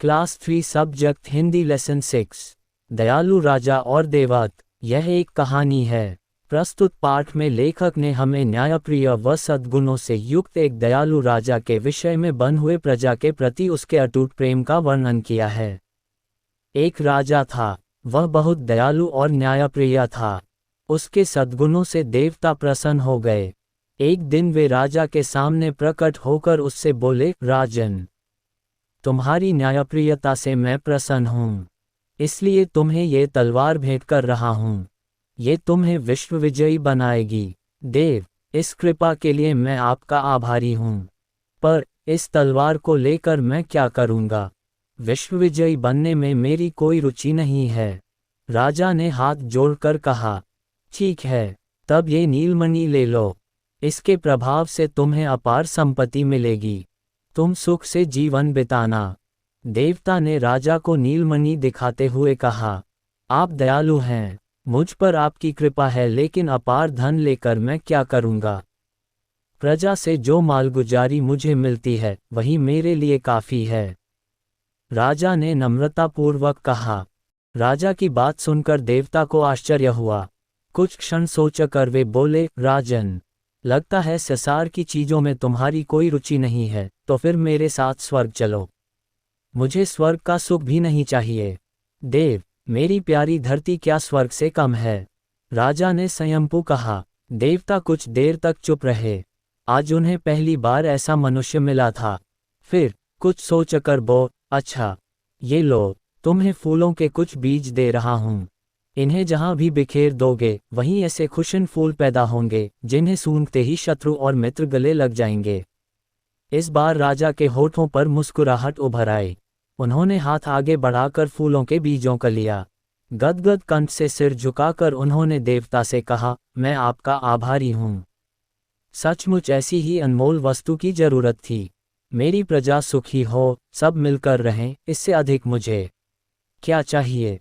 Class 3 subject Hindi lesson 6 दयालु राजा और देवत। यह एक कहानी है। प्रस्तुत पाठ में लेखक ने हमें न्यायप्रिय व सद्गुणों से युक्त एक दयालु राजा के विषय में बन हुए प्रजा के प्रति उसके अटूट प्रेम का वर्णन किया है। एक राजा था, वह बहुत दयालु और न्यायप्रिय था। उसके सद्गुणों से देवता प्रसन्न हो गए। एक दिन वे राजा के सामने प्रकट होकर उससे बोले, राजन, तुम्हारी न्यायप्रियता से मैं प्रसन्न हूँ, इसलिए तुम्हें ये तलवार भेंट कर रहा हूँ। ये तुम्हें विश्व विजयी बनाएगी। देव, इस कृपा के लिए मैं आपका आभारी हूँ, पर इस तलवार को लेकर मैं क्या करूँगा? विश्व विजयी बनने में मेरी कोई रुचि नहीं है। राजा ने हाथ जोड़कर कहा, ठीक है, तब ये नीलमणि ले लो। इसके प्रभाव से तुम्हें अपार संपत्ति मिलेगी। तुम सुख से जीवन बिताना। देवता ने राजा को नीलमणि दिखाते हुए कहा, आप दयालु हैं, मुझ पर आपकी कृपा है, लेकिन अपार धन लेकर मैं क्या करूँगा? प्रजा से जो मालगुजारी मुझे मिलती है वही मेरे लिए काफ़ी है। राजा ने नम्रतापूर्वक कहा। राजा की बात सुनकर देवता को आश्चर्य हुआ। कुछ क्षण सोचकर वे बोले, राजन, लगता है संसार की चीज़ों में तुम्हारी कोई रुचि नहीं है, तो फिर मेरे साथ स्वर्ग चलो। मुझे स्वर्ग का सुख भी नहीं चाहिए। देव, मेरी प्यारी धरती क्या स्वर्ग से कम है? राजा ने संयमपू कहा। देवता कुछ देर तक चुप रहे। आज उन्हें पहली बार ऐसा मनुष्य मिला था। फिर कुछ सोचकर अच्छा, ये लो, तुम्हें फूलों के कुछ बीज दे रहा हूँ। इन्हें जहाँ भी बिखेर दोगे वहीं ऐसे खुशन फूल पैदा होंगे जिन्हें सूंघते ही शत्रु और मित्र गले लग जाएंगे। इस बार राजा के होठों पर मुस्कुराहट उभर आई। उन्होंने हाथ आगे बढ़ाकर फूलों के बीजों को लिया। गदगद कंठ से सिर झुकाकर उन्होंने देवता से कहा, मैं आपका आभारी हूँ। सचमुच ऐसी ही अनमोल वस्तु की जरूरत थी। मेरी प्रजा सुखी हो, सब मिलकर रहें, इससे अधिक मुझे क्या चाहिए?